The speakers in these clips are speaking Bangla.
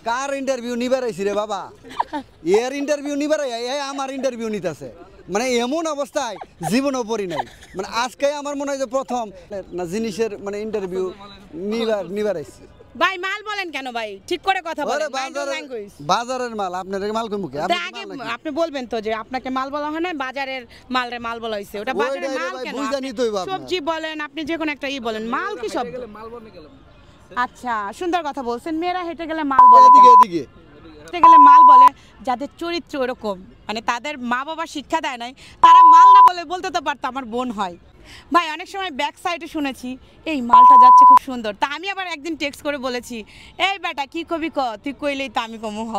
কার ইন্টারভিউ নিবার আইছি রে বাবা? এর ইন্টারভিউ নিবার আমার ইন্টারভিউ নিতেছে, মানে এমন অবস্থায় জীবনও পড়ি নাই। মানে আজকে আমার মনে হয় যে প্রথম না জিনিসের মানে ইন্টারভিউ নিবার আইছি। ভাই মাল বলেন কেন ভাই? ঠিক করে কথা বলেন। বাজারের মাল আপনার মাল কই মুখে? আগে আপনি বলবেন তো যে আপনাকে মাল বলা হয় না, বাজারের মালরে মাল বলা হইছে। ওটা বাজারের মাল কেন? সবজি বলেন, আপনি যে কোনো একটা বলেন, মাল কি সব? আচ্ছা, সুন্দর কথা বলছেন। মেয়েরা হেঁটে গেলে মাল বলে, এদিকে হেঁটে গেলে মাল বলে যাদের চরিত্র এরকম, মানে তাদের মা বাবা শিক্ষা দেয় নাই, তারা মাল না বলে বলতে তো পারতো আমার বোন হয়। ভাই অনেক সময় ব্যাক সাইডে শুনেছি এই মালটা যাচ্ছে খুব সুন্দর, তা আমি আবার একদিন টেক্সট করে বলেছি এই বেটা কি কবি ক, তুই কইলেই তো আমি কমু হ।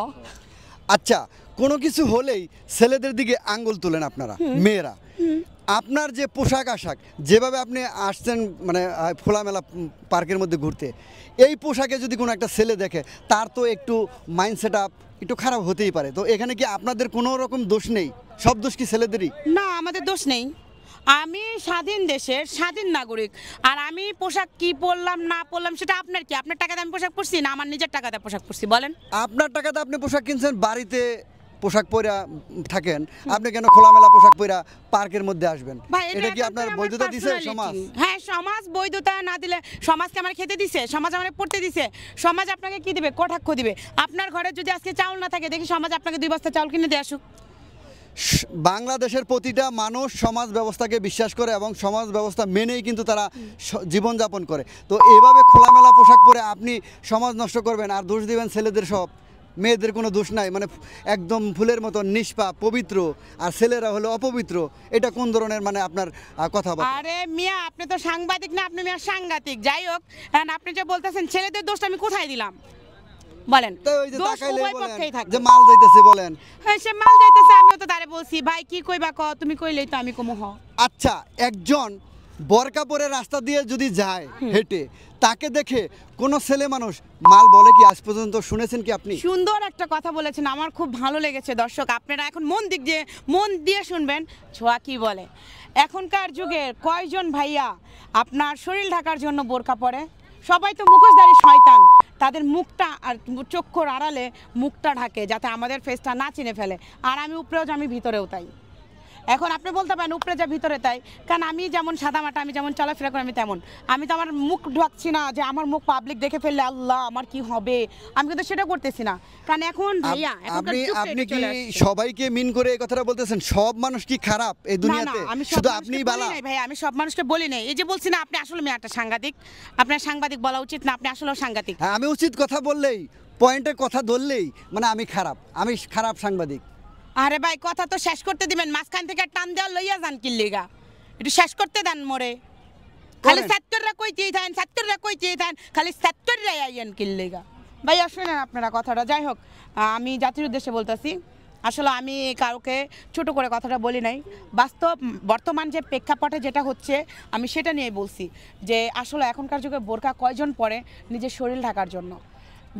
আচ্ছা, কোনো কিছু হলেই ছেলেদের দিকে আঙ্গুল তোলেন আপনারা মেয়েরা। আপনার যে পোশাক আশাক, যেভাবে আপনি আসছেন মানে খোলামেলা পার্কের মধ্যে ঘুরতে, এই পোশাকে যদি কোনো একটা ছেলে দেখে তার তো একটু মাইন্ডসেট আপ একটু খারাপ হতেই পারে। তো এখানে কি আপনাদের কোনো রকম দোষ নেই? সব দোষ কি ছেলেদেরই? না, আমাদের দোষ নেই। আমি স্বাধীন দেশের স্বাধীন নাগরিক, আর আমি পোশাক কি পরলাম না পরলাম সেটা আপনার কি? আপনার টাকাতে আমি পোশাক পরছি না আমার নিজের টাকাতে পোশাক পরছি বলেন? আপনার টাকাতে আপনি পোশাক কিনছেন, বাড়িতে পোশাক পরা থাকেন, আপনি কেন খোলামেলা পোশাক পরা পার্কের মধ্যে আসবেন? এটা কি আপনার বৈধতা দিছে সমাজ? হ্যাঁ, সমাজ বৈধতা না দিলে সমাজকে আমার খেতে দিছে, সমাজ আমার পড়তে দিছে। সমাজ আপনাকে কি দিবে? কটাক্ষ দিবে। আপনার ঘরে যদি আজকে চাউল না থাকে, দেখি সমাজ আপনাকে 2 বস্তা চাউল কিনে দিয়ে আসুক। বাংলাদেশের প্রতিটা মানুষ সমাজ ব্যবস্থাকে বিশ্বাস করে এবং সমাজ ব্যবস্থা মেনেই কিন্তু তারা জীবনযাপন করে। তো এভাবে খোলামেলা পোশাক পরে আপনি সমাজ নষ্ট করবেন আর দোষ দিবেন ছেলেদের? সব মেয়েদের কোনো দোষ নাই, মানে একদম ফুলের মতো নিষ্পাপ পবিত্র, আর ছেলেরা হলো অপবিত্র। এটা কোন ধরনের মানে আপনার কথা? আরে মিয়া, আপনি তো সাংবাদিক না, আপনি মিয়া সাংঘাতিক। যাই হোক, আপনি যে বলতেছেন ছেলেদের দোষটা আমি কোথায় দিলাম বলেন? যে মাল যাইতেছে বলেন। হ্যাঁ, সে মাল যাইতেছে, আমিও তো তারে বলছি ভাই কি কইবা ক, তুমি কইলেই তো আমি কমু হ। আচ্ছা, একজন বোরকা পরে রাস্তা দিয়ে যদি যায় হেঁটে, তাকে দেখে কোনো ছেলে মানুষ মাল বলে কি? আজ পর্যন্ত শুনেছেন কি আপনি? সুন্দর একটা কথা বলেছেন, আমার খুব ভালো লেগেছে। দর্শক আপনারা এখন মন দিয়ে শুনবেন। ছোঁয়া কি বলে? এখনকার যুগে কয়জন ভাইয়া আপনার শরীর ঢাকার জন্য বোরকা পরে? সবাই তো মুখোশধারী শয়তান, তাদের মুখটা আর চক্ষুর আড়ালে মুখটা ঢাকে যাতে আমাদের ফেসটা না চিনে ফেলে। আর আমি উপরেও যা, আমি ভিতরেও তাই। এখন আপনি বলতে পারেন উপরে যা ভিতরে তাই, কারণ আমি যেমন সাদামাটা, আমি যেমন চলাফেরা করি আমি তেমন। আমি তো আমার মুখ ঢাকছি না যে আমার মুখ পাবলিক দেখে ফেললে আল্লাহ আমার কি হবে, আমি কিন্তু সেটা করতেছি না। কারণ এখন ভাইয়া আপনি কি সবাইকে মিন করে এই কথাটা বলতেছেন? সব মানুষ কি খারাপ এই দুনিয়াতে? শুধু আপনিই ভালো? ভাই আমি সব মানুষকে বলি নাই। এই যে বলছি না, আপনি আসলে মেয়ে একটা সাংঘাতিক, আপনার সাংবাদিক বলা উচিত না, আপনি আসলেও সাংঘাতিক। হ্যাঁ, আমি উচিত কথা বললেই, পয়েন্টের কথা ধরলেই মানে আমি খারাপ সাংবাদিক। আরে ভাই কথা তো শেষ করতে দিবেন, মাঝখান থেকে টান দেওয়া লইয়া যান কিল্লিগা, একটু শেষ করতে দেন মোরে। খালি সাত্তররা কইতেই থাকেন, খালি সাত্তররা আইয়েন কিল্লিগা। ভাই শুনেন আপনারা কথাটা। যাই হোক, আমি জাতির উদ্দেশ্যে বলতেছি, আসলে আমি কাউকে ছোট করে কথাটা বলি নাই। বাস্তব বর্তমান যে প্রেক্ষাপটে যেটা হচ্ছে আমি সেটা নিয়ে বলছি যে আসলে এখনকার যুগে বোরকা কয়জন পরে? নিজের শরীর ঢাকার জন্য,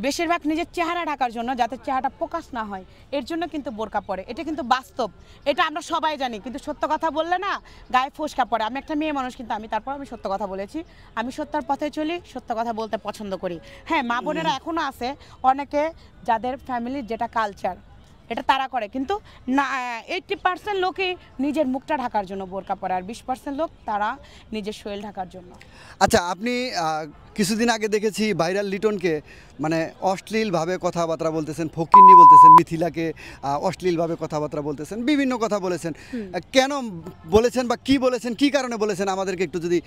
বেশিরভাগ নিজের চেহারা ঢাকার জন্য, যাতে চেহারাটা প্রকাশ না হয়, এর জন্য কিন্তু বোরকা পরে। এটা কিন্তু বাস্তব, এটা আমরা সবাই জানি। কিন্তু সত্য কথা বললে না গায়ে ফোসকা পড়ে। আমি একটা মেয়ে মানুষ, কিন্তু আমি আমি সত্য কথা বলেছি। আমি সত্যের পথে চলি, সত্য কথা বলতে পছন্দ করি। হ্যাঁ, মা বোনেরা এখনও আছে অনেকে যাদের ফ্যামিলির যেটা কালচার এটা তারা করে, কিন্তু না 80% লোকই নিজের মুখটা ঢাকার জন্য বোরকা পরে, আর 20% লোক তারা নিজের শরীর ঢাকার জন্য। আচ্ছা, আপনি কিছুদিন আগে দেখেছি ভাইরাল লিটনকে মানে অশ্লীলভাবে কথাবার্তা বলতেছেন, ফকিন্নি বলতেছেন, মিথিলাকে অশ্লীলভাবে কথাবার্তা বলতেছেন, বিভিন্ন কথা বলেছেন। কেন বলেছেন বা কি বলেছেন, কি কারণে বলেছেন, আমাদেরকে একটু যদি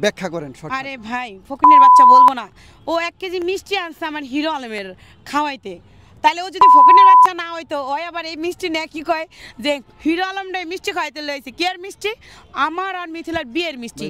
ব্যাখ্যা করেন। আরে ভাই, ফকিন্নির বাচ্চা বলবো না, ও 1 কেজি মিষ্টি আনছে আমার হিরো আলমের খাওয়াইতে। তাহলে ও যদি ফকিনের বাচ্চা না হইতো, ওই আবার এই মিষ্টি নিয়ে কি কয় যে হিরো আলমটাই মিষ্টি খাওয়াইতে লইছে। কি আর মিষ্টি? আমার আর মিথিলার বিয়ের মিষ্টি।